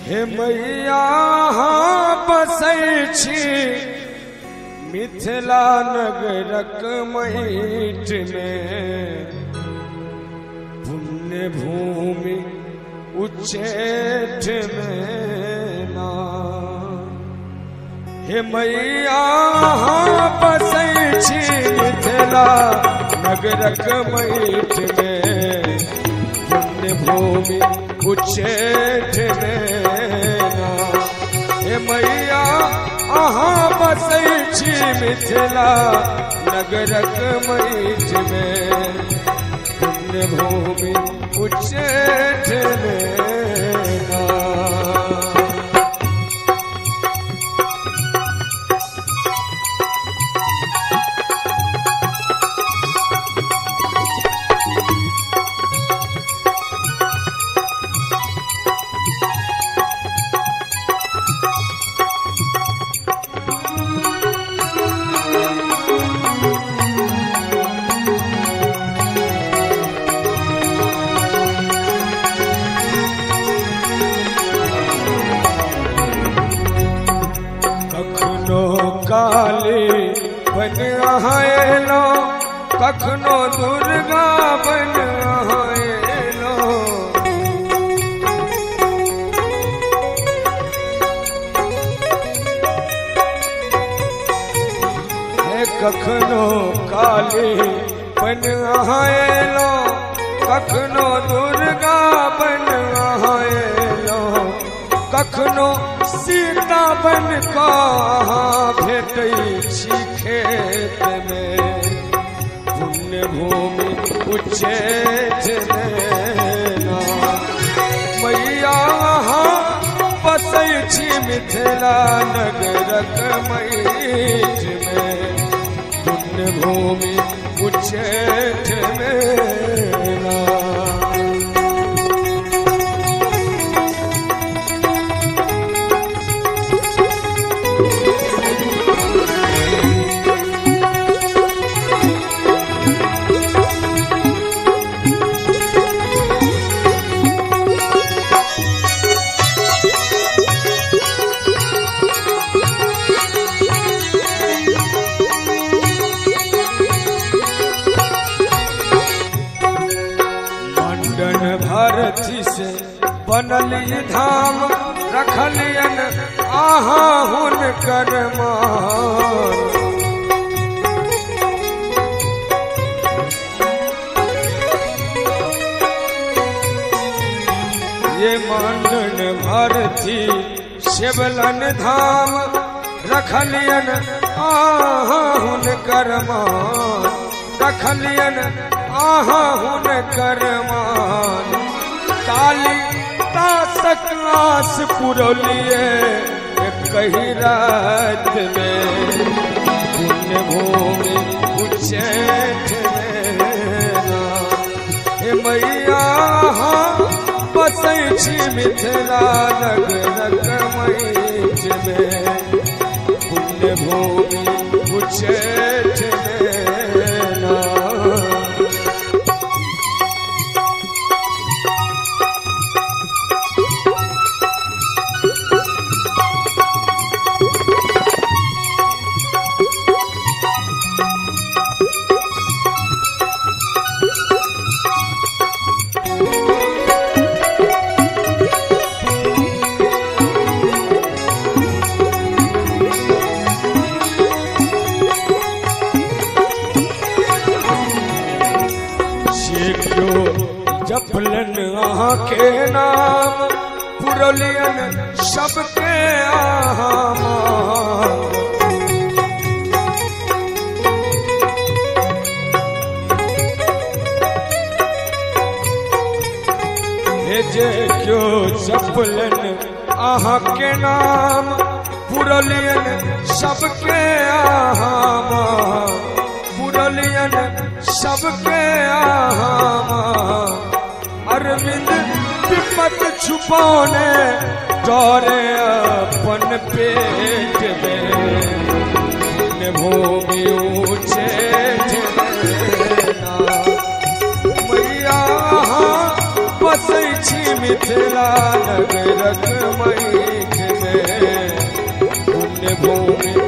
हे मैया बसै छी मिथिला नगरक महीट में, पुण्य भूमि उच्चैठ में ना। हे मैया बसै छी मिथिला नगरक महीट में, पुण्य भूमि उच्चैठ में ना। हे मैया अहाँ बसै छी मिथिला नगरक महीट में, पुण्य भूमि उच्चैठ में ना। काली बन आएलो, कखनो दुर्गा बन आएलो। कखनो काली बन आएलो, कखनो दुर्गा बन आएलो। कखनो सीता बन कहाँ भेटै छी खेत में, पुण्य भूमि उच्चैठ में ना। मैया बसै छी मिथिला नगरक महीट में, पुण्य भूमि उच्चैठ में ना। भारती से बनल ई धाम, रखलियन आहाँ हुनकर मान। ये मांडन भारती शिवलन धाम, रखलियन आहाँ हुनकर मान। रखलियन आहाँ हुनकर मान। काली तासक आस पुरौलिए कही रात में, पुण्य भूमि उच्चैठ में ना। हे मैया बसै छी मिथिला नगरक महीट में, पुण्य भूमि उच्चैठ में ना। जपलन आहाँ के नाम, पुरलियन सबके आहाँ मान। हे जे क्यों जपलन आहाँ के नाम, पुरलियन सबके आहाँ मान। पुरलियन सबके आहाँ मान। अरविंद विपत छुपाने डरे अपन पेट में, पुण्य भूमि उच्चैठ में ना। मैया बसै छी मिथिला नगरक मैठ में, पुण्य भूमि